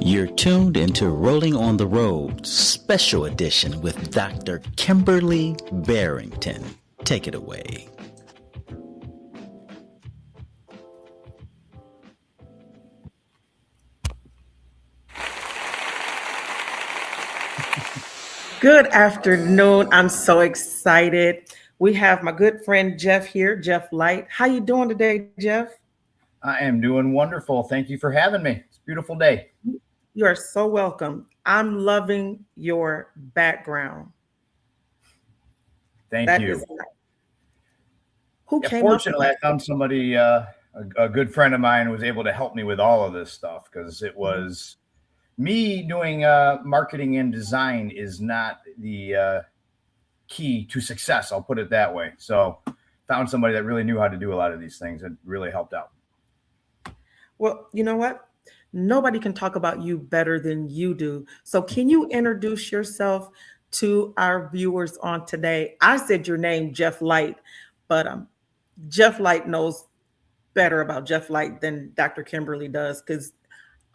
You're tuned into Rolling on the Road, Special Edition with Dr. Kimberly Barrington. Take it away. Good afternoon. I'm so excited. We have my good friend Jeff here, Jeff Light. How you doing today, Jeff? I am doing wonderful. Thank you for having me. It's a beautiful day. You are so welcome. I'm loving your background. Thank you. Fortunately, I found somebody, a good friend of mine, who was able to help me with all of this stuff, because it was me doing marketing and design is not the key to success. I'll put it that way. So found somebody that really knew how to do a lot of these things. It really helped out. Well, you know what? Nobody can talk about you better than you do. So can you introduce yourself to our viewers on today? I said your name, Jeff Light, but Jeff Light knows better about Jeff Light than Dr. Kimberly does, because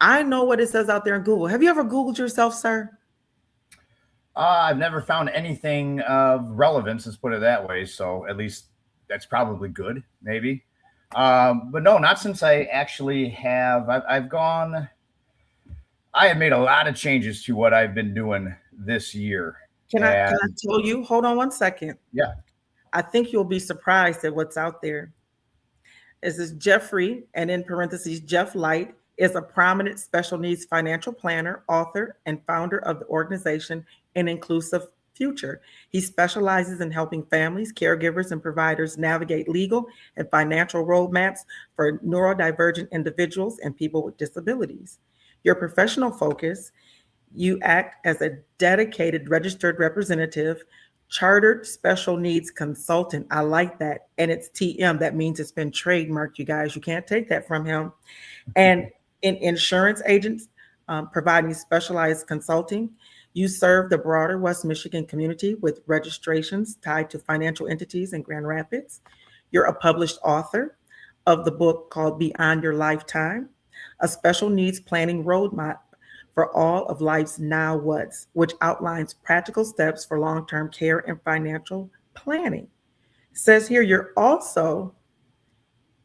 I know what it says out there in Google. Have you ever Googled yourself, sir? I've never found anything of relevance, let's put it that way. So at least that's probably good, maybe. But no, not since I actually have. I have made a lot of changes to what I've been doing this year. Can I tell you? Hold on one second. Yeah. I think you'll be surprised at what's out there. This is Jeffrey, and in parentheses, Jeff Light is a prominent special needs financial planner, author, and founder of the organization An Inclusive Future. He specializes in helping families, caregivers, and providers navigate legal and financial roadmaps for neurodivergent individuals and people with disabilities. Your professional focus: you act as a dedicated registered representative, chartered special needs consultant. I like that. And it's TM. That means it's been trademarked, you guys. You can't take that from him. And in insurance agents, providing specialized consulting. You serve the broader West Michigan community with registrations tied to financial entities in Grand Rapids. You're a published author of the book called Beyond Your Lifetime, a special needs planning roadmap for all of life's now what's, which outlines practical steps for long-term care and financial planning. It says here you're also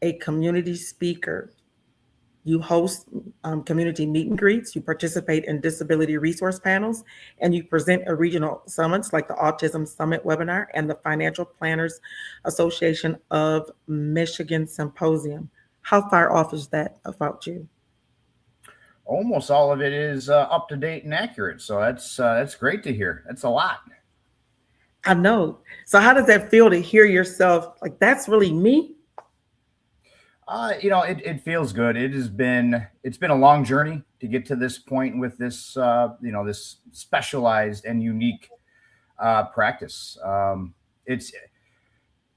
a community speaker. You host community meet and greets, you participate in disability resource panels, and you present at regional summits like the Autism Summit Webinar and the Financial Planners Association of Michigan Symposium. How far off is that about you? Almost all of it is up to date and accurate. So that's great to hear. That's a lot. I know. So how does that feel to hear yourself like, that's really me? It feels good. It's been a long journey to get to this point with this, this specialized and unique practice. It's,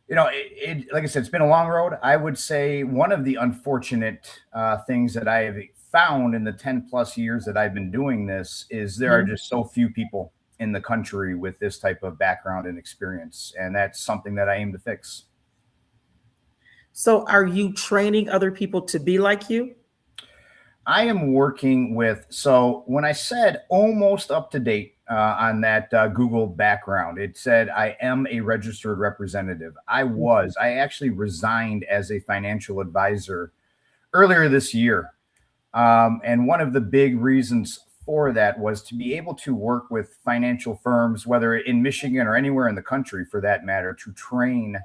like I said, it's been a long road. I would say one of the unfortunate things that I have found in the 10 plus years that I've been doing this is there are just so few people in the country with this type of background and experience. And that's something that I aim to fix. So are you training other people to be like you? I am working with, so when I said almost up to date on that Google background, it said I am a registered representative. I actually resigned as a financial advisor earlier this year. And one of the big reasons for that was to be able to work with financial firms, whether in Michigan or anywhere in the country for that matter, to train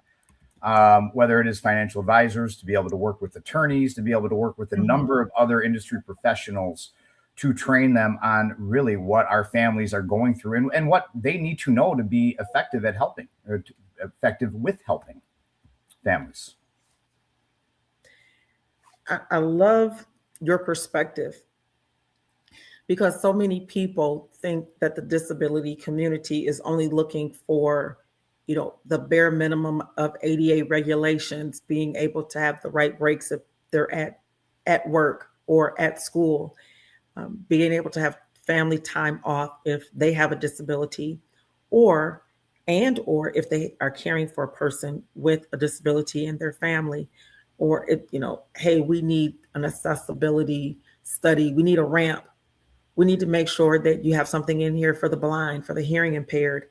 whether it is financial advisors, to be able to work with attorneys, to be able to work with a number of other industry professionals to train them on really what our families are going through and what they need to know to be effective at helping, or effective with helping families. I love your perspective, because so many people think that the disability community is only looking for the bare minimum of ADA regulations, being able to have the right breaks if they're at work or at school, being able to have family time off if they have a disability, or if they are caring for a person with a disability in their family, or if, hey, we need an accessibility study, we need a ramp We need to make sure that you have something in here for the blind, for the hearing impaired.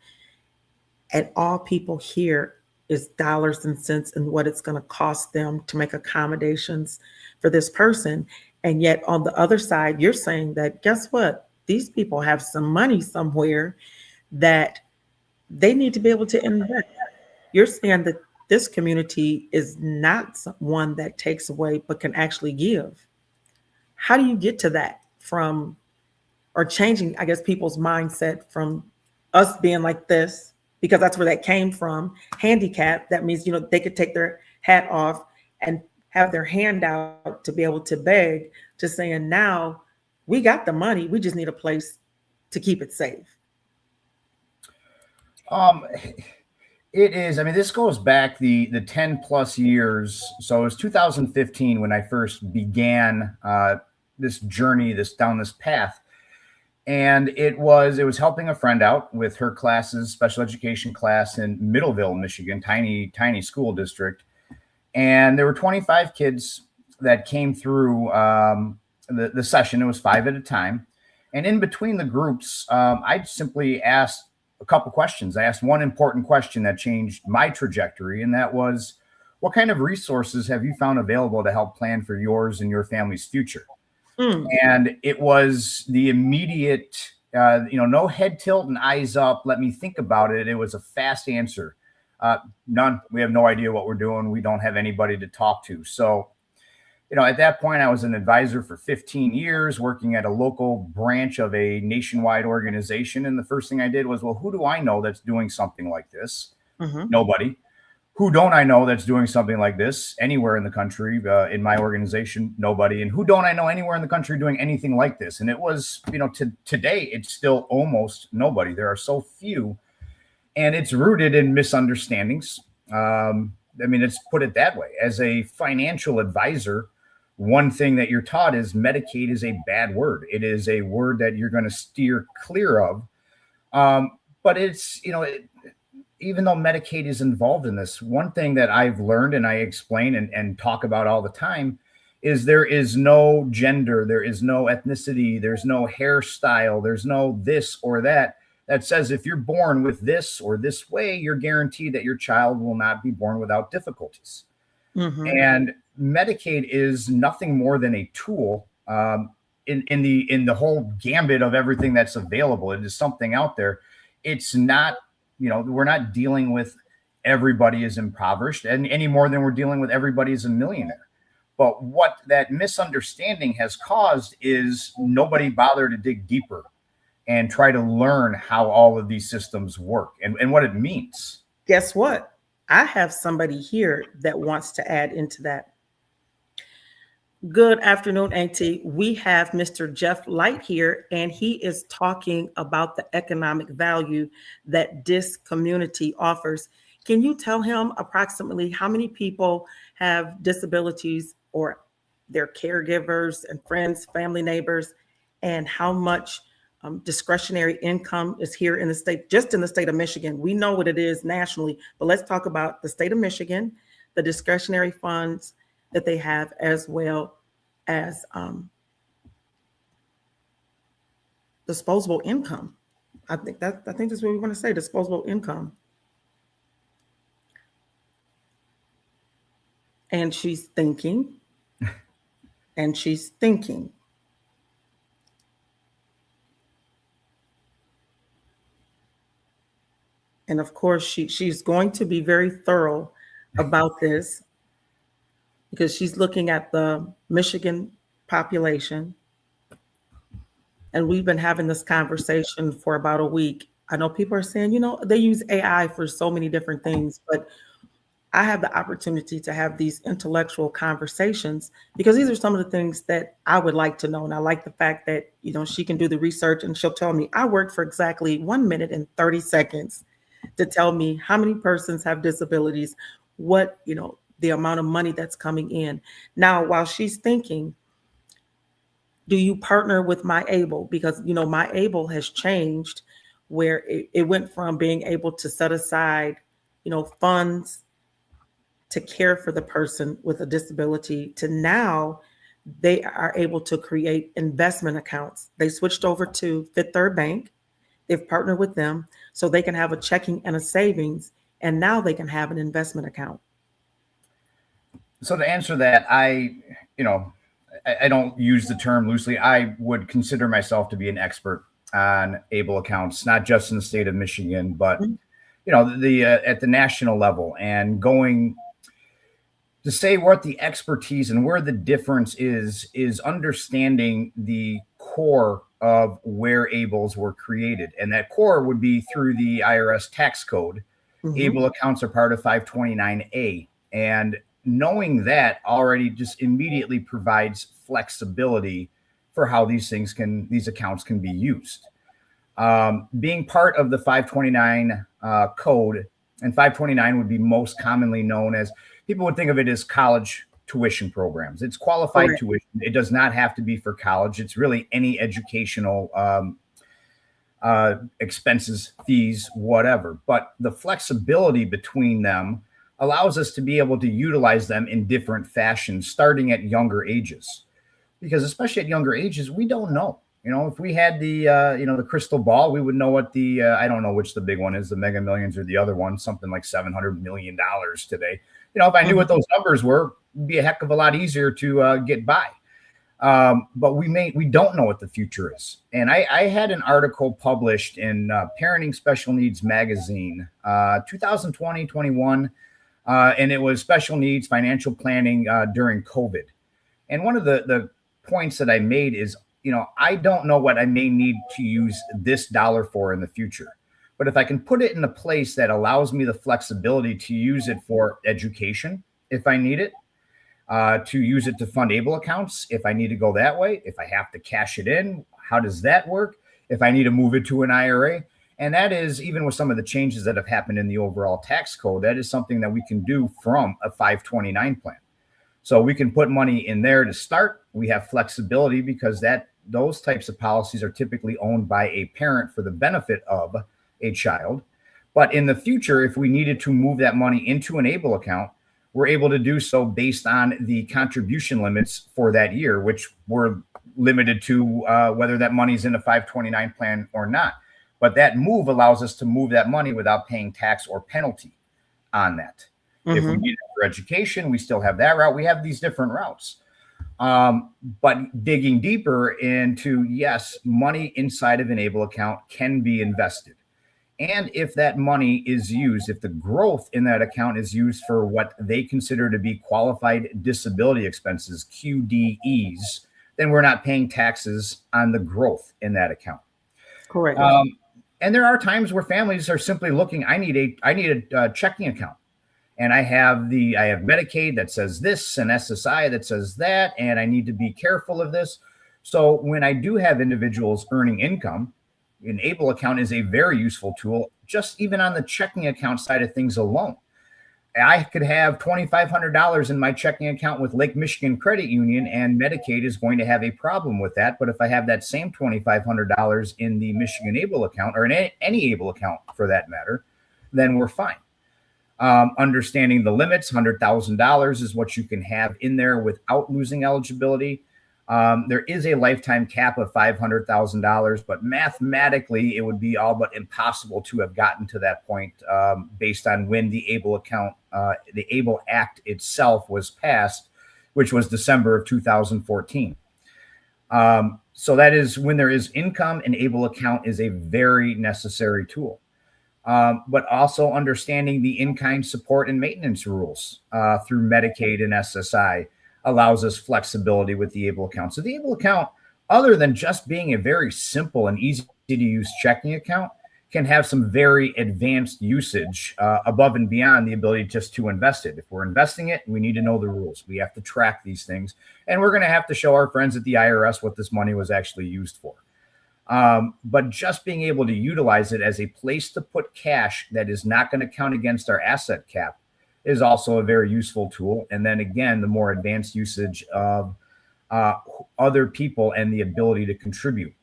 And all people hear is dollars and cents and what it's going to cost them to make accommodations for this person. And yet on the other side, you're saying that, guess what? These people have some money somewhere that they need to be able to invest. You're saying that this community is not one that takes away, but can actually give. How do you get to that from, or changing, I guess, people's mindset from us being like this, because that's where that came from, handicap, that means, they could take their hat off and have their hand out to be able to beg, to saying now we got the money, we just need a place to keep it safe. It is. I mean, this goes back the 10 plus years. So it was 2015 when I first began this journey, down this path. And it was helping a friend out with her classes, special education class in Middleville, Michigan, tiny school district. And there were 25 kids that came through the session. It was 5 at a time. And in between the groups, I simply asked a couple questions. I asked one important question that changed my trajectory, and that was, what kind of resources have you found available to help plan for yours and your family's future? And it was the immediate, no head tilt and eyes up, let me think about it. It was a fast answer. None. We have no idea what we're doing. We don't have anybody to talk to. So, at that point, I was an advisor for 15 years, working at a local branch of a nationwide organization. And the first thing I did was, well, who do I know that's doing something like this? Nobody. Who don't I know that's doing something like this anywhere in the country, in my organization? Nobody. And who don't I know anywhere in the country doing anything like this? And it was, today, it's still almost nobody. There are so few. And it's rooted in misunderstandings. Let's put it that way. As a financial advisor, one thing that you're taught is Medicaid is a bad word. It is a word that you're going to steer clear of. But it's, even though Medicaid is involved in this, one thing that I've learned and I explain and talk about all the time is there is no gender, there is no ethnicity, there's no hairstyle, there's no this or that says if you're born with this or this way, you're guaranteed that your child will not be born without difficulties. And Medicaid is nothing more than a tool in the whole gambit of everything that's available. It is something out there. It's not, we're not dealing with everybody is impoverished and any more than we're dealing with everybody is a millionaire. But what that misunderstanding has caused is nobody bothered to dig deeper and try to learn how all of these systems work and what it means. Guess what? I have somebody here that wants to add into that. Good afternoon, Auntie. We have Mr. Jeff Light here, and he is talking about the economic value that this community offers. Can you tell him approximately how many people have disabilities or their caregivers and friends, family, neighbors, and how much discretionary income is here in the state, just in the state of Michigan? We know what it is nationally, but let's talk about the state of Michigan, the discretionary funds that they have, as well as disposable income. I think that's what we want to say, disposable income. And she's thinking, and she's thinking. And of course, she's going to be very thorough about this because she's looking at the Michigan population. And we've been having this conversation for about a week. I know people are saying, they use AI for so many different things, but I have the opportunity to have these intellectual conversations because these are some of the things that I would like to know. And I like the fact that, she can do the research and she'll tell me, I worked for exactly 1 minute and 30 seconds to tell me how many persons have disabilities, what, the amount of money that's coming in. Now, while she's thinking, do you partner with MyAble? Because, MyAble has changed where it went from being able to set aside, funds to care for the person with a disability to now they are able to create investment accounts. They switched over to Fifth Third Bank. They've partnered with them so they can have a checking and a savings, and now they can have an investment account. So to answer that, I don't use the term loosely. I would consider myself to be an expert on ABLE accounts, not just in the state of Michigan, but at the national level, and going to say what the expertise and where the difference is understanding the core of where ABLEs were created. And that core would be through the IRS tax code. ABLE accounts are part of 529A. And knowing that already just immediately provides flexibility for how these accounts can be used. Being part of the 529 code, and 529 would be most commonly known as, people would think of it as college tuition programs. It's qualified tuition. It does not have to be for college. It's really any educational expenses, fees, whatever. But the flexibility between them allows us to be able to utilize them in different fashions, starting at younger ages. Because especially at younger ages, we don't know. If we had the crystal ball, we would know what I don't know which the big one is, the Mega Millions or the other one, something like $700 million today. If I knew what those numbers were, it'd be a heck of a lot easier to get by. But we don't know what the future is. And I had an article published in Parenting Special Needs magazine, 2020-21, and it was special needs financial planning during COVID. And one of the points that I made is, I don't know what I may need to use this dollar for in the future. But if I can put it in a place that allows me the flexibility to use it for education, if I need it, to use it to fund ABLE accounts, if I need to go that way, if I have to cash it in, how does that work? If I need to move it to an IRA, and that is, even with some of the changes that have happened in the overall tax code, that is something that we can do from a 529 plan. So we can put money in there to start. We have flexibility because those types of policies are typically owned by a parent for the benefit of a child. But in the future, if we needed to move that money into an ABLE account, we're able to do so based on the contribution limits for that year, which were limited to whether that money's in a 529 plan or not. But that move allows us to move that money without paying tax or penalty on that. If we need it for education, we still have that route. We have these different routes. But digging deeper into, yes, money inside of an ABLE account can be invested. And if that money is used, if the growth in that account is used for what they consider to be qualified disability expenses, QDEs, then we're not paying taxes on the growth in that account. Correct. And there are times where families are simply looking, I need a checking account. And I have Medicaid that says this and SSI that says that, and I need to be careful of this. So when I do have individuals earning income, an ABLE account is a very useful tool, just even on the checking account side of things alone. I could have $2,500 in my checking account with Lake Michigan Credit Union, and Medicaid is going to have a problem with that. But if I have that same $2,500 in the Michigan ABLE account, or in any ABLE account for that matter, then we're fine. Understanding the limits, $100,000 is what you can have in there without losing eligibility. There is a lifetime cap of $500,000, but mathematically it would be all but impossible to have gotten to that point based on when the ABLE account, the ABLE Act itself was passed, which was December of 2014. So that is when there is income, an ABLE account is a very necessary tool. But also understanding the in-kind support and maintenance rules through Medicaid and SSI allows us flexibility with the ABLE account. So the ABLE account, other than just being a very simple and easy to use checking account, can have some very advanced usage above and beyond the ability just to invest it. If we're investing it, we need to know the rules. We have to track these things, and we're going to have to show our friends at the IRS what this money was actually used for. But just being able to utilize it as a place to put cash that is not going to count against our asset cap is also a very useful tool. And then again, the more advanced usage of other people and the ability to contribute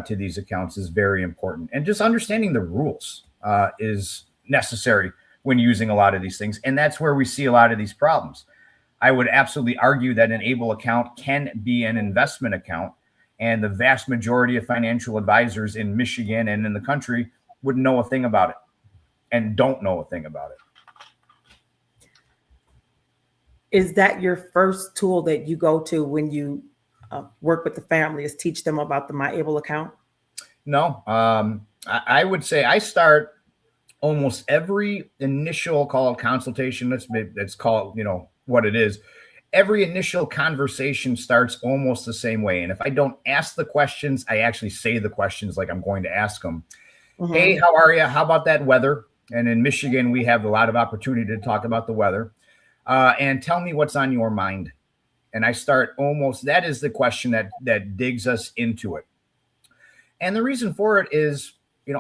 to these accounts is very important. And just understanding the rules is necessary when using a lot of these things. And that's where we see a lot of these problems. I would absolutely argue that an ABLE account can be an investment account, and the vast majority of financial advisors in Michigan and in the country wouldn't know a thing about it and don't know a thing about it. Is that your first tool that you go to when you work with the family, is teach them about the My ABLE account? No, I would say I start almost every initial call consultation. Let's call it, what it is. Every initial conversation starts almost the same way. And if I don't ask the questions, I actually say the questions like I'm going to ask them. Mm-hmm. Hey, how are you? How about that weather? And in Michigan, we have a lot of opportunity to talk about the weather. And tell me what's on your mind. And I start that is the question that digs us into it. And the reason for it is,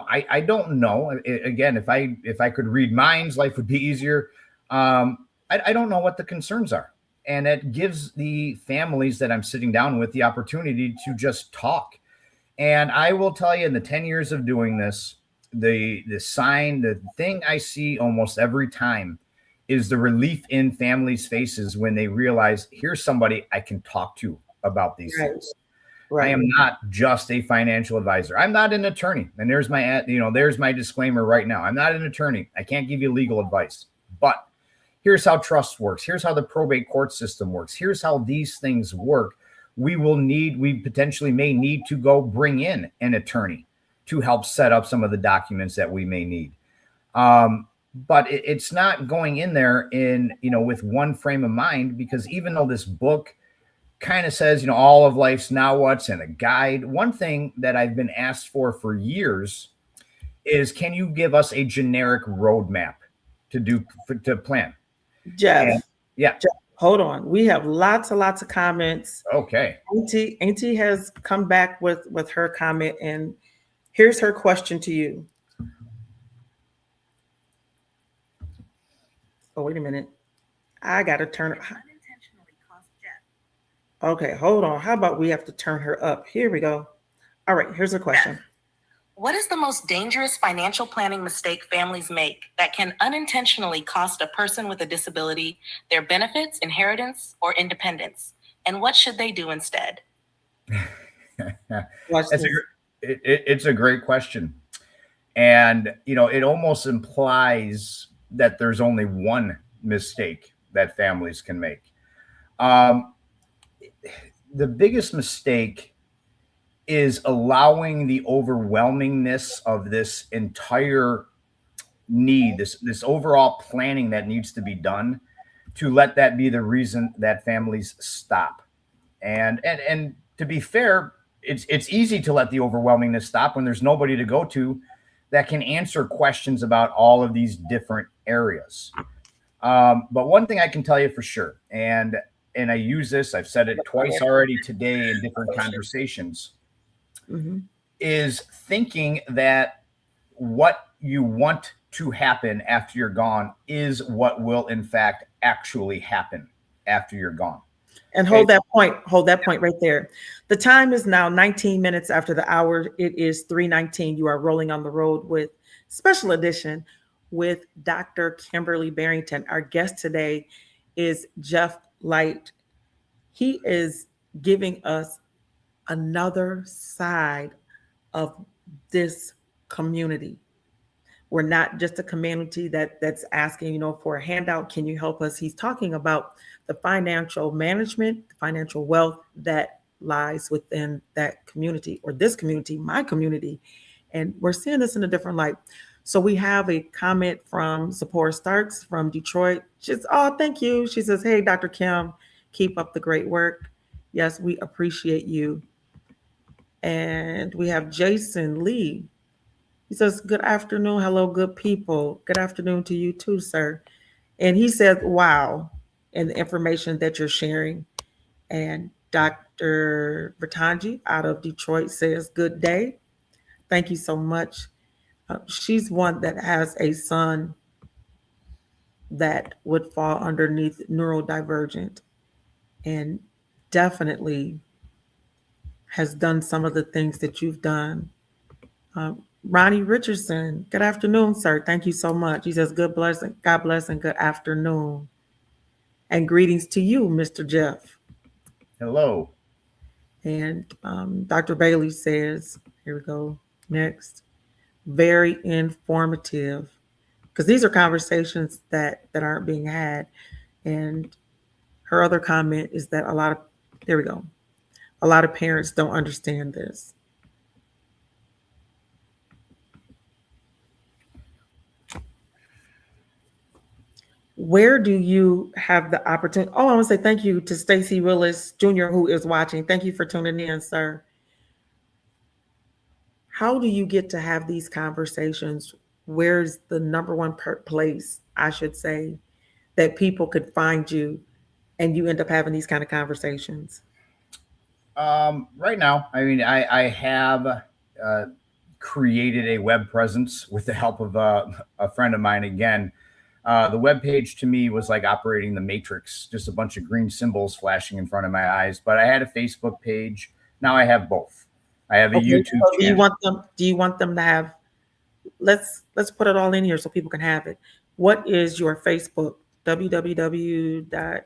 I don't know. Again, if I could read minds, life would be easier. I don't know what the concerns are. And it gives the families that I'm sitting down with the opportunity to just talk. And I will tell you, in the 10 years of doing this, the thing I see almost every time is the relief in families' faces when they realize, here's somebody I can talk to about these things. Right. I am not just a financial advisor. I'm not an attorney. And there's my disclaimer right now. I'm not an attorney. I can't give you legal advice. But here's how trust works. Here's how the probate court system works. Here's how these things work. We potentially may need to go bring in an attorney to help set up some of the documents that we may need. But it's not going in there with one frame of mind, because even though this book kind of says, all of life's now what's and a guide, one thing that I've been asked for years is, can you give us a generic roadmap to plan? Jeff, Jeff, hold on. We have lots and lots of comments. Okay. Auntie has come back with her comment, and here's her question to you. Oh, wait a minute. I got to turn it. Okay, hold on. How about we have to turn her up? Here we go. All right, here's a question. What is the most dangerous financial planning mistake families make that can unintentionally cost a person with a disability their benefits, inheritance, or independence? And what should they do instead? It's a great question. And, it almost implies that there's only one mistake that families can make. The biggest mistake is allowing the overwhelmingness of this entire need, this overall planning that needs to be done, to let that be the reason that families stop. And to be fair, it's easy to let the overwhelmingness stop when there's nobody to go to that can answer questions about all of these different areas. But one thing I can tell you for sure, and I use this, I've said it twice already today in different conversations, is thinking that what you want to happen after you're gone is what will in fact actually happen after you're gone. And hold that point right there. The time is now 19 minutes after the hour. It is 3:19. You are rolling on the road with special edition with Dr. Kimberly Barrington. Our guest today is Jeff Light. He is giving us another side of this community. We're not just a community that's asking, for a handout. Can you help us? He's talking about the financial management, the financial wealth that lies within that community, or this community, my community. And we're seeing this in a different light. So we have a comment from Zipporah Starks from Detroit. She's, oh, thank you. She says, hey, Dr. Kim, keep up the great work. Yes, we appreciate you. And we have Jason Lee. He says, good afternoon. Hello, good people. Good afternoon to you too, sir. And he says, wow, and the information that you're sharing. And Dr. Bertanji out of Detroit says, good day. Thank you so much. She's one that has a son that would fall underneath neurodivergent, and definitely has done some of the things that you've done. Ronnie Richardson, good afternoon, sir. Thank you so much. He says, God bless and good afternoon. And greetings to you, Mr. Jeff. Hello. And Dr. Bailey says, here we go, next, very informative. Because these are conversations that aren't being had. And her other comment is that a lot of parents don't understand this. Where do you have the opportunity? Oh, I want to say thank you to Stacy Willis Jr., who is watching. Thank you for tuning in, sir. How do you get to have these conversations? Where's the number one place, I should say, that people could find you and you end up having these kind of conversations? Right now, I mean, I have created a web presence with the help of a friend of mine again. The web page to me was like operating the Matrix, just a bunch of green symbols flashing in front of my eyes. But I had a Facebook page. Now I have both. I have a YouTube channel. Do you want them to have? Let's put it all in here so people can have it. What is your Facebook? www.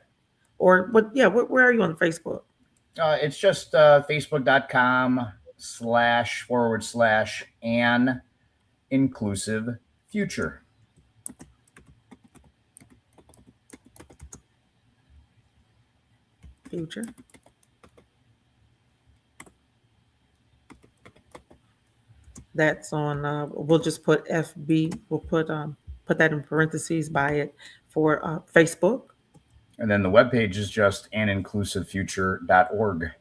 Or what? Yeah, where are you on Facebook? It's just facebook.com//an inclusive future. Future. That's on. We'll just put FB. We'll put that in parentheses by it for Facebook. And then the webpage is just aninclusivefuture.org.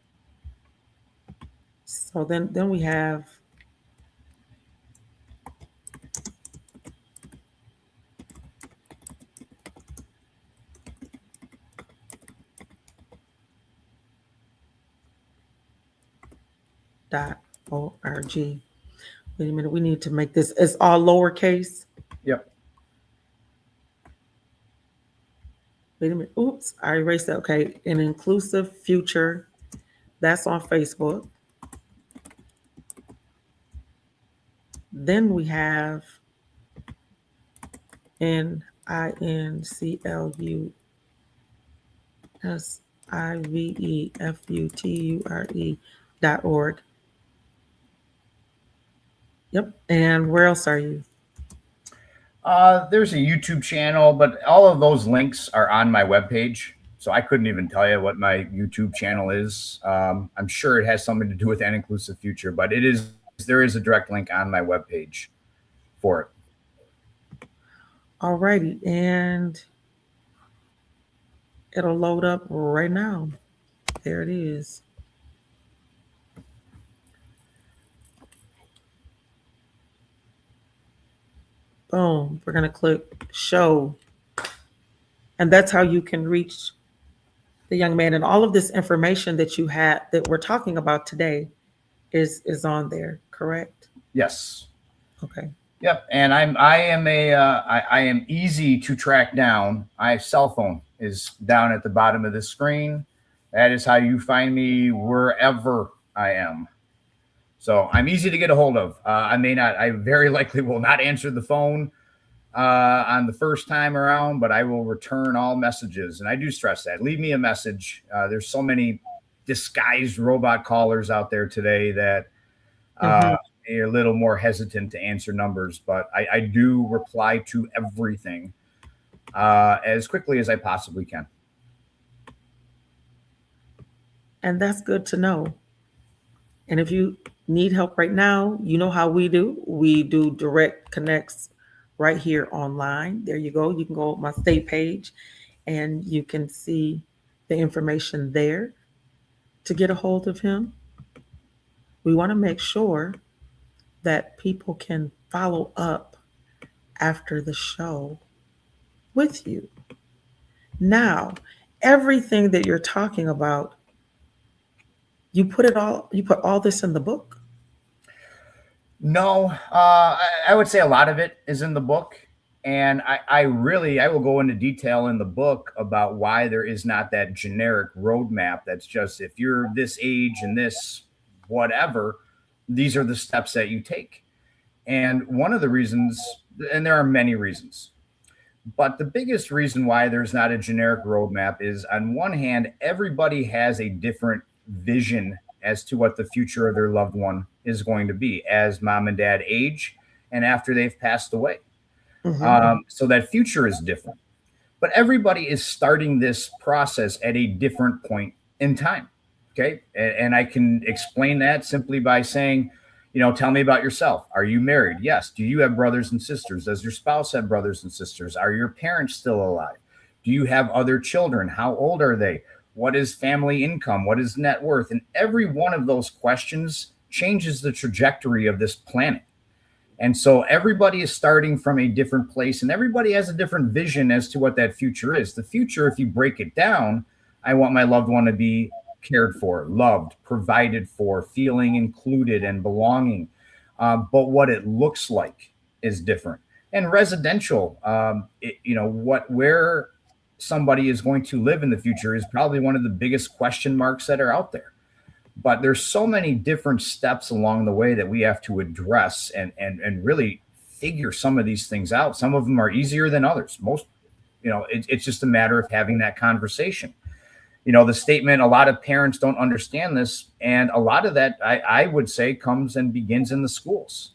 So then we have .org. Wait a minute, we need to make this, it's all lowercase. Yep. Wait a minute, oops, I erased that. Okay, an inclusive future, that's on Facebook. Then we have NINCLUSIVEFUTURE.org. Yep. And where else are you? There's a YouTube channel, but all of those links are on my webpage. So I couldn't even tell you what my YouTube channel is. I'm sure it has something to do with an inclusive future, but there is a direct link on my webpage for it. All righty. And it'll load up right now. There it is. Boom. We're going to click show. And that's how you can reach the young man. And all of this information that you had that we're talking about today is on there, correct? Yes. Okay. Yep. And I am easy to track down. My cell phone is down at the bottom of the screen. That is how you find me wherever I am. So I'm easy to get a hold of. I very likely will not answer the phone on the first time around, but I will return all messages. And I do stress that. Leave me a message. There's so many disguised robot callers out there today that are a little more hesitant to answer numbers, but I do reply to everything as quickly as I possibly can. And that's good to know. And if you need help right now, you know how we do. We do direct connects right here online. There you go. You can go to my state page and you can see the information there to get a hold of him. We want to make sure that people can follow up after the show with you. Now, everything that you're talking about, you put all this in the book? No, I would say a lot of it is in the book. And I will go into detail in the book about why there is not that generic roadmap that's just, if you're this age and this whatever, these are the steps that you take. And one of the reasons, and there are many reasons, But the biggest reason why there's not a generic roadmap is, on one hand, everybody has a different vision as to what the future of their loved one is going to be as mom and dad age and after they've passed away. So that future is different. But everybody is starting this process at a different point in time. Okay. And I can explain that simply by saying, tell me about yourself. Are you married? Yes. Do you have brothers and sisters? Does your spouse have brothers and sisters? Are your parents still alive? Do you have other children? How old are they? What is family income? What is net worth? And every one of those questions changes the trajectory of this planet. And so everybody is starting from a different place, and everybody has a different vision as to what that future is. The future, if you break it down, I want my loved one to be cared for, loved, provided for, feeling included and belonging. But what it looks like is different. And residential, where somebody is going to live in the future is probably one of the biggest question marks that are out there. But there's so many different steps along the way that we have to address and really figure some of these things out. Some of them are easier than others. It's just a matter of having that conversation. The statement, a lot of parents don't understand this. And a lot of that, I would say, comes and begins in the schools.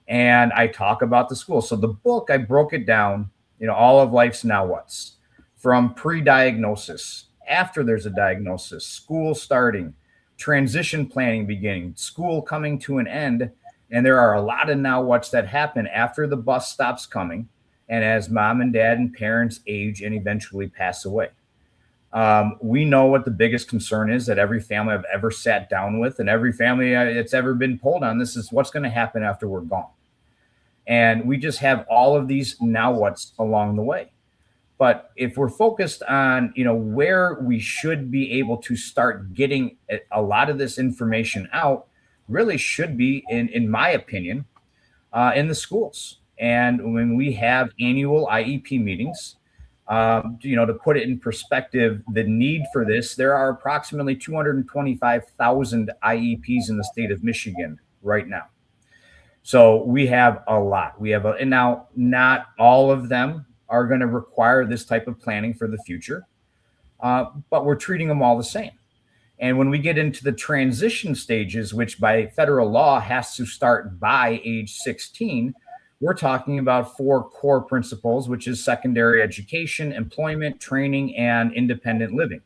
And I talk about the schools. So the book, I broke it down, all of life's now what's, from pre-diagnosis, after there's a diagnosis, school starting, transition planning beginning, school coming to an end. And there are a lot of now what's that happen after the bus stops coming and as mom and dad and parents age and eventually pass away. We know what the biggest concern is that every family I've ever sat down with and every family that's ever been polled on this is what's going to happen after we're gone. And we just have all of these now what's along the way. But if we're focused on, where we should be able to start getting a lot of this information out, really should be, in my opinion, in the schools. And when we have annual IEP meetings, to put it in perspective, the need for this, there are approximately 225,000 IEPs in the state of Michigan right now. So we have a lot. And now not all of them are going to require this type of planning for the future, but we're treating them all the same. And when we get into the transition stages, which by federal law has to start by age 16, we're talking about 4 core principles, which is secondary education, employment, training, and independent living.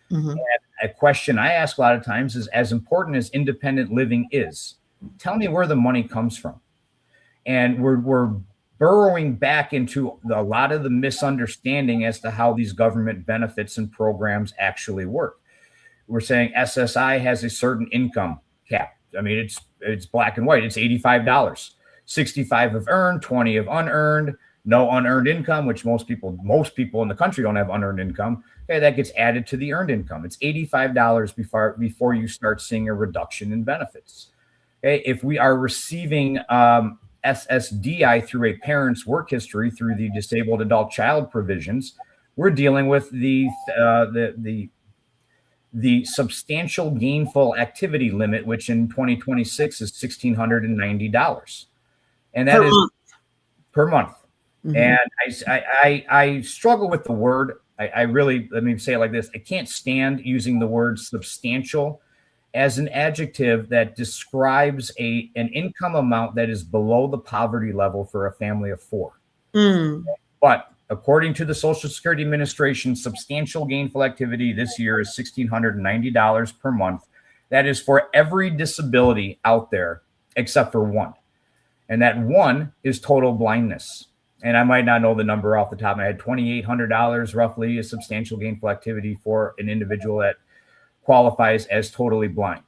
And a question I ask a lot of times is, as important as independent living is, tell me where the money comes from. And we're burrowing back into a lot of the misunderstanding as to how these government benefits and programs actually work. We're saying SSI has a certain income cap. I mean, it's black and white. It's $85, 65 of earned, 20 of unearned, no unearned income, which most people in the country don't have unearned income. Okay, that gets added to the earned income. It's $85 before you start seeing a reduction in benefits. Okay, if we are receiving SSDI through a parent's work history through the disabled adult child provisions, we're dealing with the substantial gainful activity limit, which in 2026 is $1,690, and that is per month. And I struggle with the word. I really, let me say it like this: I can't stand using the word substantial as an adjective that describes an income amount that is below the poverty level for a family of 4. But according to the Social Security Administration, substantial gainful activity this year is $1,690 per month. That is for every disability out there except for one. And that one is total blindness. And I might not know the number off the top of my head. $2,800 roughly is substantial gainful activity for an individual that qualifies as totally blind.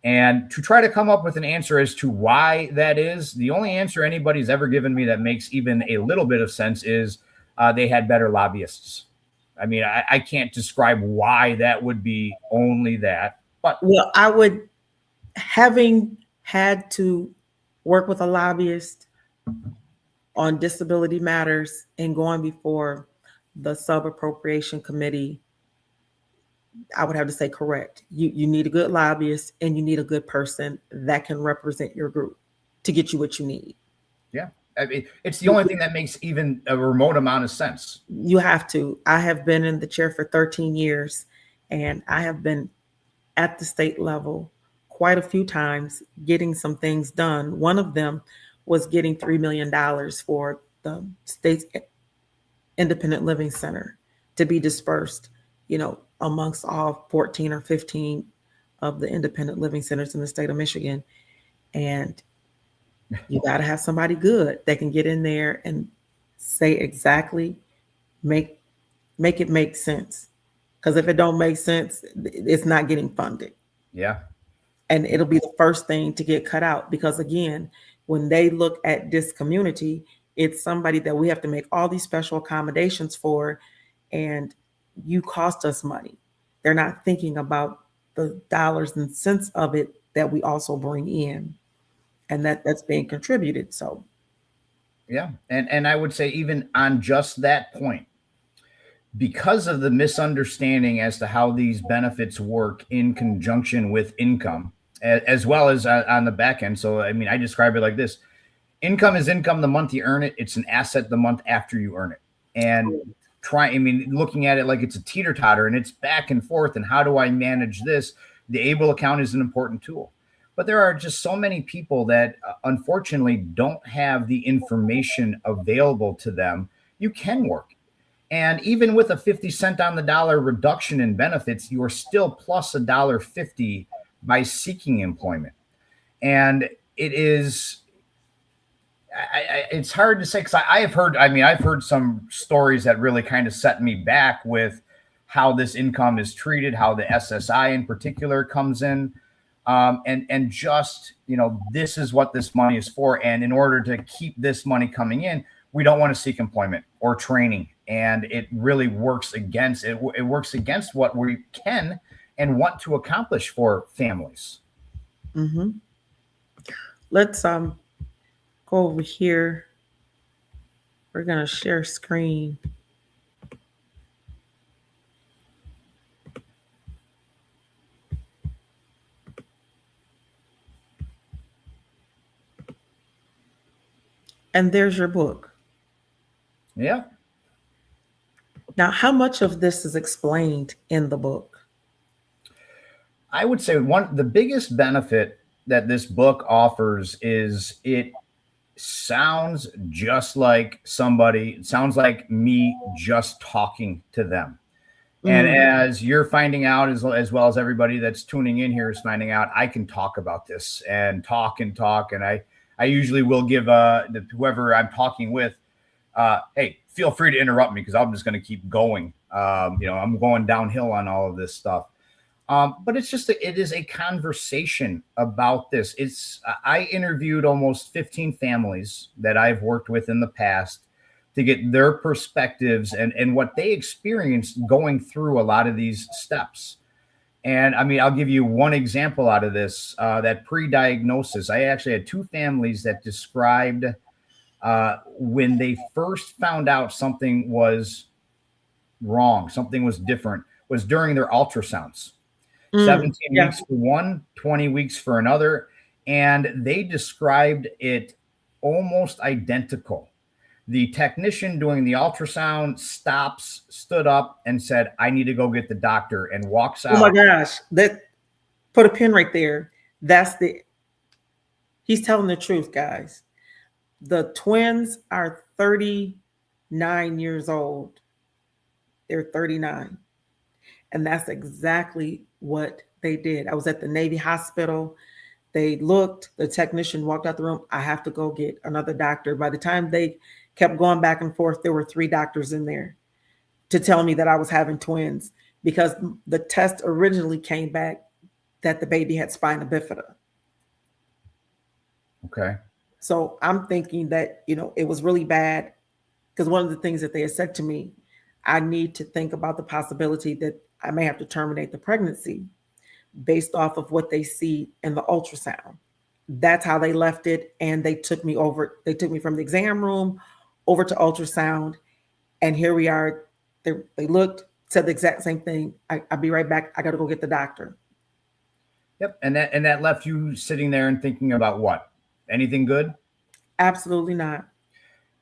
And to try to come up with an answer as to why that is, the only answer anybody's ever given me that makes even a little bit of sense is they had better lobbyists. I mean, I can't describe why that would be only that. But well, having had to work with a lobbyist on disability matters and going before the sub-appropriation committee, I would have to say correct. You need a good lobbyist and you need a good person that can represent your group to get you what you need. Yeah, I mean, it's the only thing that makes even a remote amount of sense. You have to. I have been in the chair for 13 years, and I have been at the state level quite a few times getting some things done. One of them was getting $3 million for the state's independent living center to be dispersed, amongst all 14 or 15 of the independent living centers in the state of Michigan. And you got to have somebody good that can get in there and say exactly, make it make sense. Because if it don't make sense, it's not getting funded. Yeah. And it'll be the first thing to get cut out. Because again, when they look at this community, it's somebody that we have to make all these special accommodations for, and you cost us money. They're not thinking about the dollars and cents of it that we also bring in, and that's being contributed. So yeah. And I would say even on just that point, because of the misunderstanding as to how these benefits work in conjunction with income, as well as on the back end. So, I mean, I describe it like this: income is income the month you earn it. It's an asset the month after you earn it. And looking at it like it's a teeter-totter and it's back and forth. And how do I manage this? The ABLE account is an important tool. But there are just so many people that unfortunately don't have the information available to them. You can work. And even with a 50 cent on the dollar reduction in benefits, you are still plus $1.50 by seeking employment. And it is, it's hard to say, because I've heard some stories that really kind of set me back with how this income is treated, how the SSI in particular comes in. And just, this is what this money is for. And in order to keep this money coming in, we don't want to seek employment or training. And it really works against it. It works against what we can and want to accomplish for families. Mm-hmm. Let's go over here. We're going to share screen. And there's your book. Yeah. Now, how much of this is explained in the book? I would say the biggest benefit that this book offers is it sounds just like it sounds like me just talking to them. And as you're finding out, as well as everybody that's tuning in here is finding out, I can talk about this and talk. And I usually will give whoever I'm talking with, hey, feel free to interrupt me because I'm just going to keep going. I'm going downhill on all of this stuff. But it is a conversation about this. I interviewed almost 15 families that I've worked with in the past to get their perspectives and what they experienced going through a lot of these steps. And I'll give you one example out of this, that pre-diagnosis. I actually had two families that described when they first found out something was wrong, something was different, was during their ultrasounds. 17 weeks for one, 20 weeks for another. And they described it almost identical. The technician doing the ultrasound stood up and said, I need to go get the doctor, and walks out. Oh my gosh. Put a pin right there. He's telling the truth, guys. The twins are 39 years old. They're 39. And that's exactly what they did. I was at the Navy hospital. They looked, the technician walked out the room. I have to go get another doctor. By the time they kept going back and forth, there were 3 doctors in there to tell me that I was having twins, because the test originally came back that the baby had spina bifida. Okay. So I'm thinking that, it was really bad, because one of the things that they had said to me, I need to think about the possibility that I may have to terminate the pregnancy based off of what they see in the ultrasound. That's how they left it. And they took me from the exam room over to ultrasound. And here we are. They looked, said the exact same thing. I'll be right back. I got to go get the doctor. Yep. And that left you sitting there and thinking about what? Anything good? Absolutely not.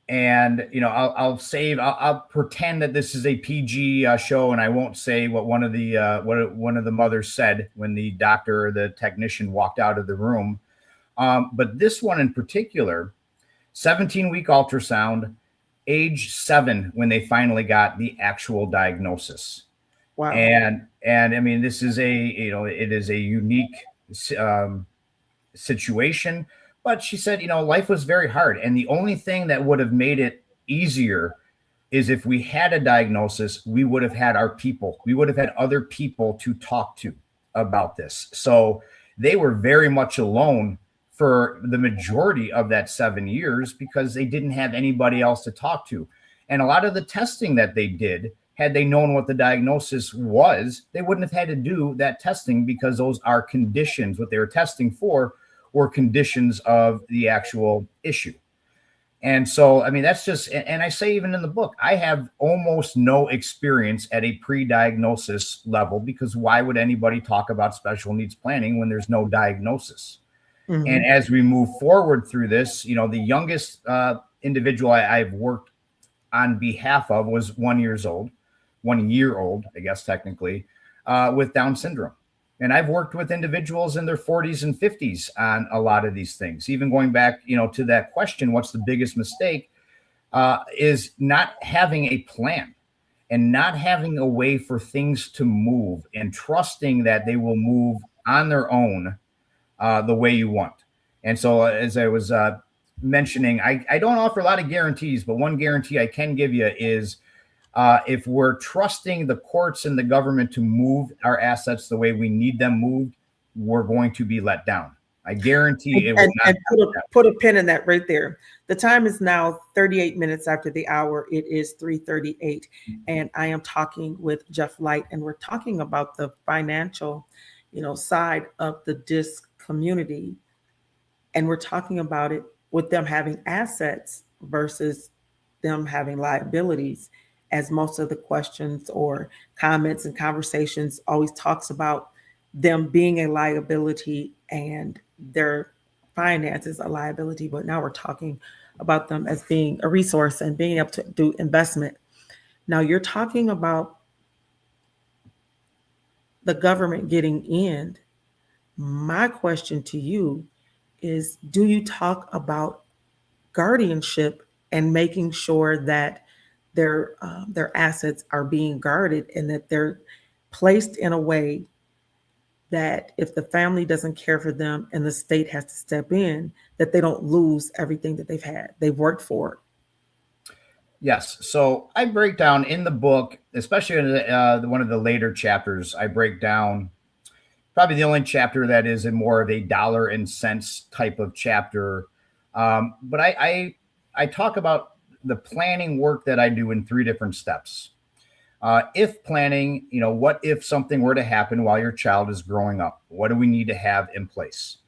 And I'll pretend that this is a PG show, and I won't say what one of the mothers said when the doctor or the technician walked out of the room. But this one in particular, 17-week ultrasound, age 7 when they finally got the actual diagnosis. Wow. And I mean, this is it is a unique situation. But she said, life was very hard. And the only thing that would have made it easier is if we had a diagnosis, we would have had our people. We would have had other people to talk to about this. So they were very much alone for the majority of that 7 years because they didn't have anybody else to talk to. And a lot of the testing that they did, had they known what the diagnosis was, they wouldn't have had to do that testing because those are conditions. What they were testing for were conditions of the actual issue. And so, I mean, that's just, and I say even in the book, I have almost no experience at a pre-diagnosis level because why would anybody talk about special needs planning when there's no diagnosis? Mm-hmm. And as we move forward through this, the youngest individual I've worked on behalf of was 1 year old, I guess, technically, with Down syndrome. And I've worked with individuals in their 40s and 50s on a lot of these things. Even going back, to that question, what's the biggest mistake, is not having a plan and not having a way for things to move and trusting that they will move on their own the way you want. And so as I was mentioning, I don't offer a lot of guarantees, but one guarantee I can give you is if we're trusting the courts and the government to move our assets the way we need them moved, we're going to be let down. I guarantee it will not. And put a pin in that right there. The time is now 38 minutes after the hour. It is 3:38, and I am talking with Jeff Light, and we're talking about the financial, side of the DISC community, and we're talking about it with them having assets versus them having liabilities. As most of the questions or comments and conversations always talks about them being a liability and their finances a liability, but now we're talking about them as being a resource and being able to do investment. Now you're talking about the government getting in. My question to you is, do you talk about guardianship and making sure that their assets are being guarded and that they're placed in a way that if the family doesn't care for them and the state has to step in, that they don't lose everything that they've worked for? Yes. So I break down in the book, especially in one of the later chapters, I break down probably the only chapter that is in more of a dollar and cents type of chapter. But I talk about the planning work that I do in 3 different steps. If planning, what if something were to happen while your child is growing up? What do we need to have in place?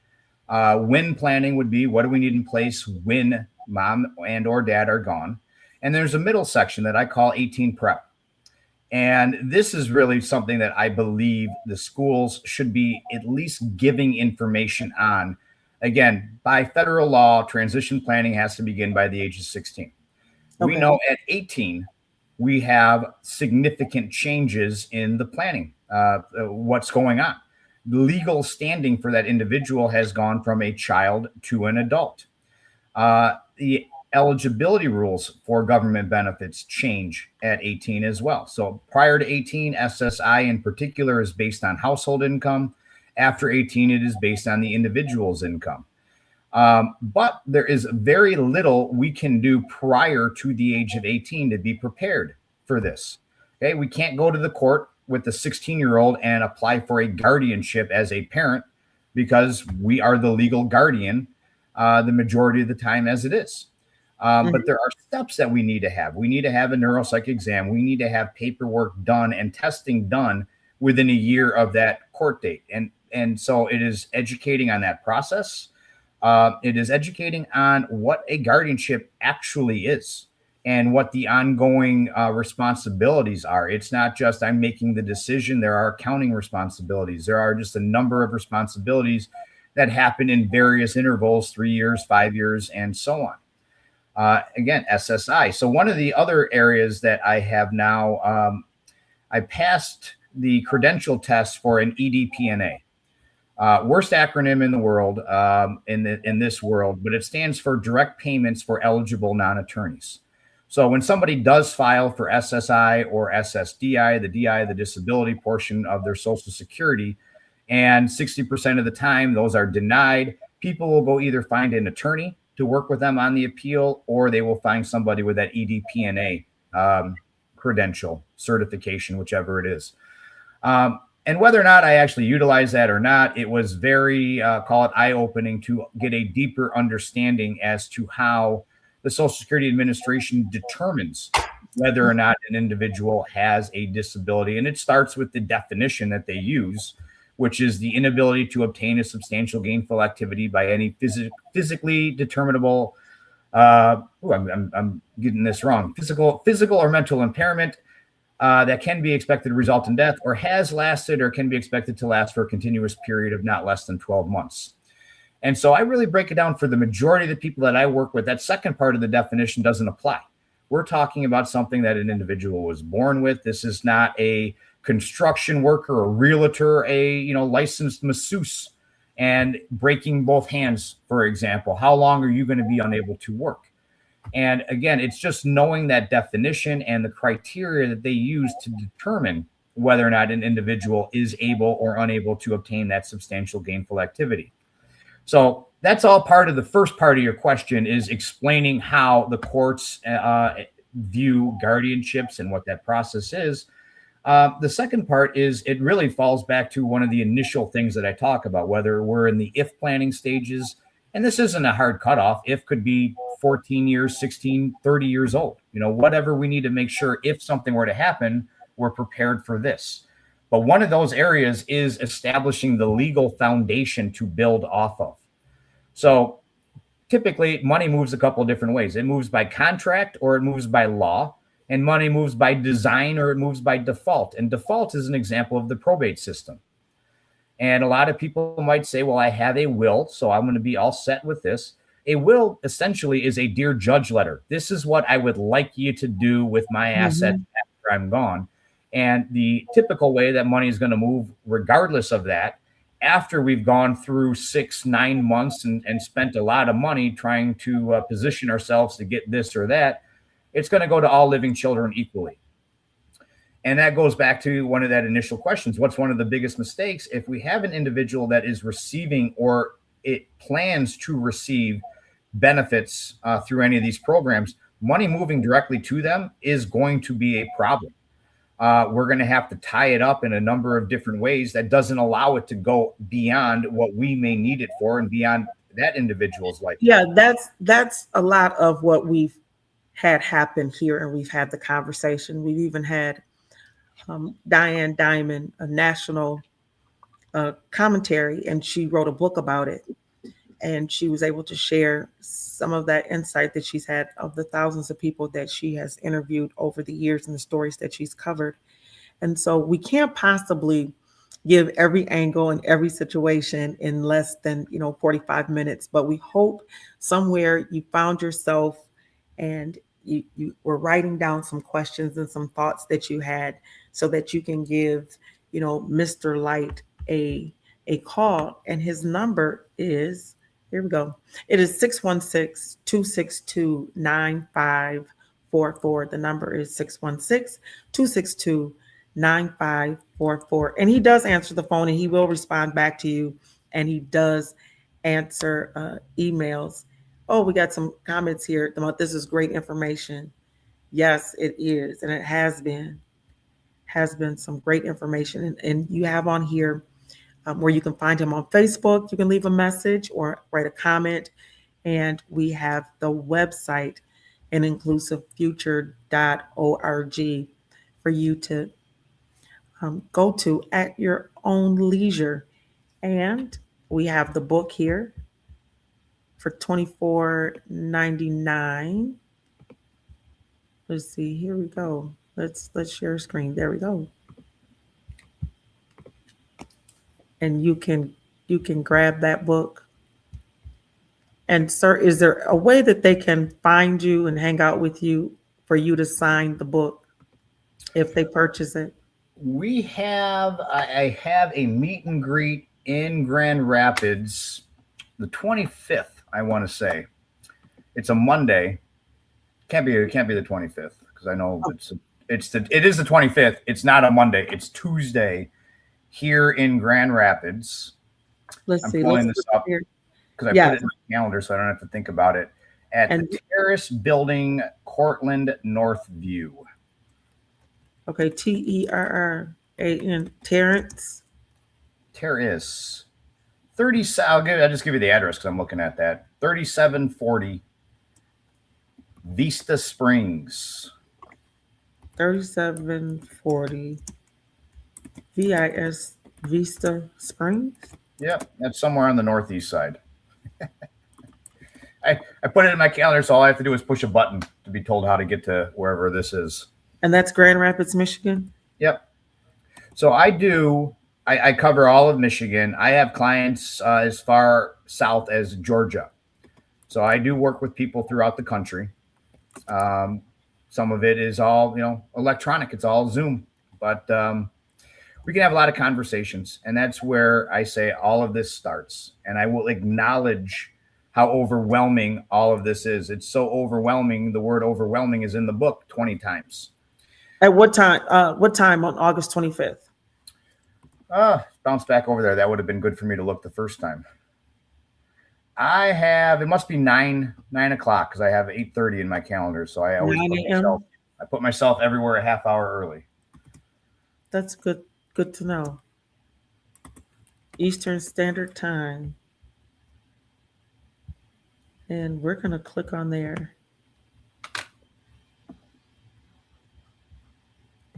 When planning would be, what do we need in place when mom and or dad are gone? And there's a middle section that I call 18 prep. And this is really something that I believe the schools should be at least giving information on. Again, by federal law, transition planning has to begin by the age of 16. Okay. We know at 18, we have significant changes in the planning, what's going on. The legal standing for that individual has gone from a child to an adult. The eligibility rules for government benefits change at 18 as well. So prior to 18, SSI in particular is based on household income. After 18, it is based on the individual's income. But there is very little we can do prior to the age of 18 to be prepared for this. Okay, we can't go to the court with the 16-year-old and apply for a guardianship as a parent because we are the legal guardian the majority of the time as it is. But there are steps that we need to have. We need to have a neuropsych exam. We need to have paperwork done and testing done within a year of that court date. And so it is educating on that process. It is educating on what a guardianship actually is and what the ongoing responsibilities are. It's not just I'm making the decision. There are accounting responsibilities. There are just a number of responsibilities that happen in various intervals, 3 years, 5 years, and so on. Again, SSI. So one of the other areas that I have now, I passed the credential test for an EDPNA. Worst acronym in the world, in this world, but it stands for Direct Payments for Eligible Non-Attorneys. So when somebody does file for SSI or SSDI, the DI, the disability portion of their Social Security, and 60% of the time those are denied, people will go either find an attorney to work with them on the appeal, or they will find somebody with that EDPNA credential, certification, whichever it is. And whether or not I actually utilize that or not, it was very, call it eye-opening to get a deeper understanding as to how the Social Security Administration determines whether or not an individual has a disability. And it starts with the definition that they use, which is the inability to obtain a substantial gainful activity by any physically determinable, I'm getting this wrong, physical or mental impairment that can be expected to result in death, or has lasted or can be expected to last for a continuous period of not less than 12 months. And so I really break it down for the majority of the people that I work with. That second part of the definition doesn't apply. We're talking about something that an individual was born with. This is not a construction worker, a realtor, a licensed masseuse, and breaking both hands, for example. How long are you going to be unable to work? And again, it's just knowing that definition and the criteria that they use to determine whether or not an individual is able or unable to obtain that substantial gainful activity. So that's all part of the first part of your question, is explaining how the courts view guardianships and what that process is. The second part is it really falls back to one of the initial things that I talk about, whether we're in the if planning stages. And this isn't a hard cutoff. If could be 14 years, 16, 30 years old, whatever we need to make sure if something were to happen, we're prepared for this. But one of those areas is establishing the legal foundation to build off of. So typically money moves a couple of different ways. It moves by contract or it moves by law, and money moves by design or it moves by default. And default is an example of the probate system. And a lot of people might say, well, I have a will, so I'm going to be all set with this. A will essentially is a dear judge letter. This is what I would like you to do with my assets after I'm gone. And the typical way that money is going to move, regardless of that, after we've gone through 6-9 months and spent a lot of money trying to position ourselves to get this or that, it's going to go to all living children equally. And that goes back to one of that initial questions. What's one of the biggest mistakes? If we have an individual that is receiving or it plans to receive benefits through any of these programs, money moving directly to them is going to be a problem. We're going to have to tie it up in a number of different ways that doesn't allow it to go beyond what we may need it for and beyond that individual's life. Yeah, that's a lot of what we've had happen here, and we've had the conversation. We've even had Diane Diamond, a national commentary, and she wrote a book about it. And she was able to share some of that insight that she's had of the thousands of people that she has interviewed over the years and the stories that she's covered. And so we can't possibly give every angle and every situation in less than 45 minutes, but we hope somewhere you found yourself and you were writing down some questions and some thoughts that you had so that you can give Mr. Light a call. And his number is, here we go. It is 616-262-9544. The number is 616-262-9544. And he does answer the phone and he will respond back to you. And he does answer emails. Oh, we got some comments here about this is great information. Yes, it is. And it has been some great information. And you have on here where you can find him on Facebook. You can leave a message or write a comment. And we have the website, aninclusivefuture.org, for you to go to at your own leisure. And we have the book here for $24.99. Let's see, here we go. Let's share a screen. There we go. And you can grab that book And sir, is there a way that they can find you and hang out with you for you to sign the book if they purchase it? I have a meet and greet in Grand Rapids, the 25th, I want to say. It's a Monday. It can't be the 25th because I know it is the 25th. It's not a Monday. It's Tuesday here in Grand Rapids. Let's I'm see. pulling Let's this up because I Yeah. put it in my calendar so I don't have to think about it. At the Terrace Building, Cortland, Northview. Okay, Terran, Terrence. Terrace. I'll just give you the address because I'm looking at that. 3740 Vista Springs. 3740 Vista Springs. Yep, that's somewhere on the northeast side. I put it in my calendar, so all I have to do is push a button to be told how to get to wherever this is. And that's Grand Rapids, Michigan? Yep. So I cover all of Michigan. I have clients as far south as Georgia. So I do work with people throughout the country. Some of it is all, electronic. It's all Zoom. But we can have a lot of conversations. And that's where I say all of this starts. And I will acknowledge how overwhelming all of this is. It's so overwhelming. The word overwhelming is in the book 20 times. At what time? What time on August 25th? Bounce back over there. That would have been good for me to look the first time. It must be 9 o'clock because I have 8:30 in my calendar. So I always put myself everywhere a half hour early. That's good to know. Eastern Standard Time. And we're going to click on there.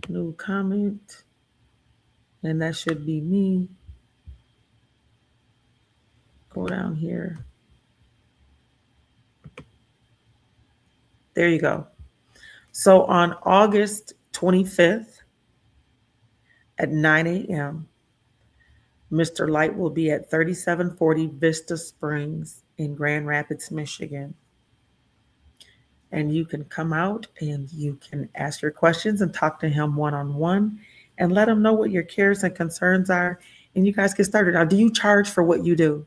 New comment. And that should be me. Go down here. There you go. So on August 25th at 9 a.m., Mr. Light will be at 3740 Vista Springs in Grand Rapids, Michigan. And you can come out and you can ask your questions and talk to him one-on-one and let him know what your cares and concerns are. And you guys get started. Now, do you charge for what you do?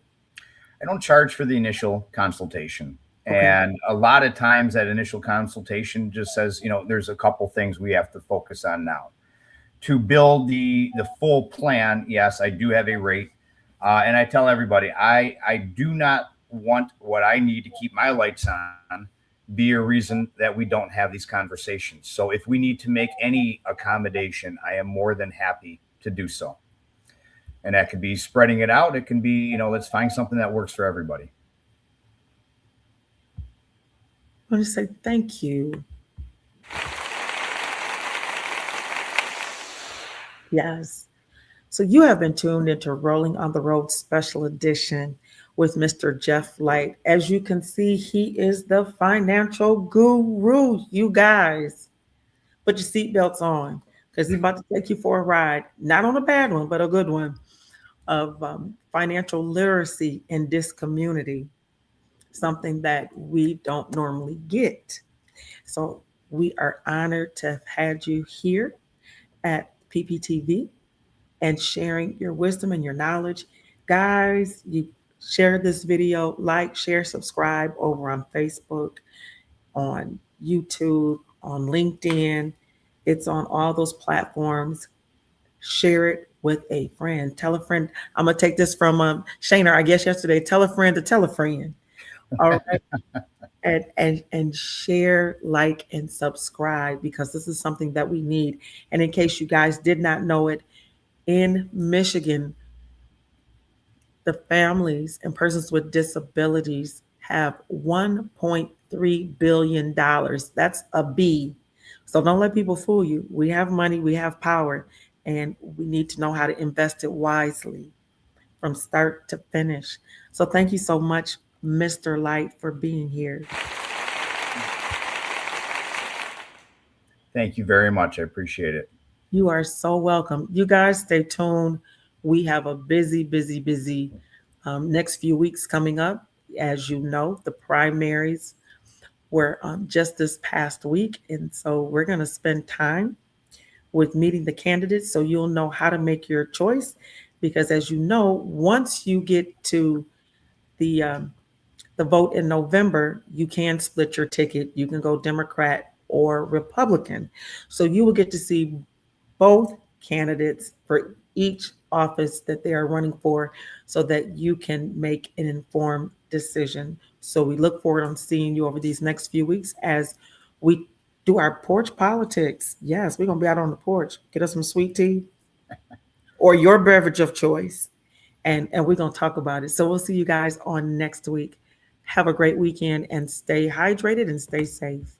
I don't charge for the initial consultation. Okay. And a lot of times that initial consultation just says, there's a couple things we have to focus on now. To build the full plan, yes, I do have a rate. And I tell everybody, I do not want what I need to keep my lights on be a reason that we don't have these conversations. So if we need to make any accommodation, I am more than happy to do so. And that could be spreading it out. It can be, let's find something that works for everybody. I want to say thank you. Yes. So you have been tuned into Rolling on the Road Special Edition with Mr. Jeff Light. As you can see, he is the financial guru, you guys. Put your seatbelts on because he's about to take you for a ride. Not on a bad one, but a good one of financial literacy in this community. Something that we don't normally get. So we are honored to have had you here at PPTV and sharing your wisdom and your knowledge. Guys, you share this video, like, share, subscribe over on Facebook, on YouTube, on LinkedIn. It's on all those platforms. Share it with a friend. Tell a friend. I'm going to take this from Shana, I guess yesterday. Tell a friend to tell a friend. All right. and share, like, and subscribe because this is something that we need. And in case you guys did not know it, in Michigan, the families and persons with disabilities have $1.3 billion. That's a B. So don't let people fool you. We have money, we have power, and we need to know how to invest it wisely from start to finish. So thank you so much, Mr. Light, for being here. Thank you very much. I appreciate it. You are so welcome. You guys stay tuned. We have a busy next few weeks coming up. As you know, the primaries were just this past week. And so we're going to spend time with meeting the candidates so you'll know how to make your choice. Because as you know, once you get to the vote in November, you can split your ticket. You can go Democrat or Republican. So you will get to see both candidates for each office that they are running for so that you can make an informed decision. So we look forward to seeing you over these next few weeks as we do our porch politics. Yes, we're going to be out on the porch. Get us some sweet tea or your beverage of choice. And we're going to talk about it. So we'll see you guys on next week. Have a great weekend and stay hydrated and stay safe.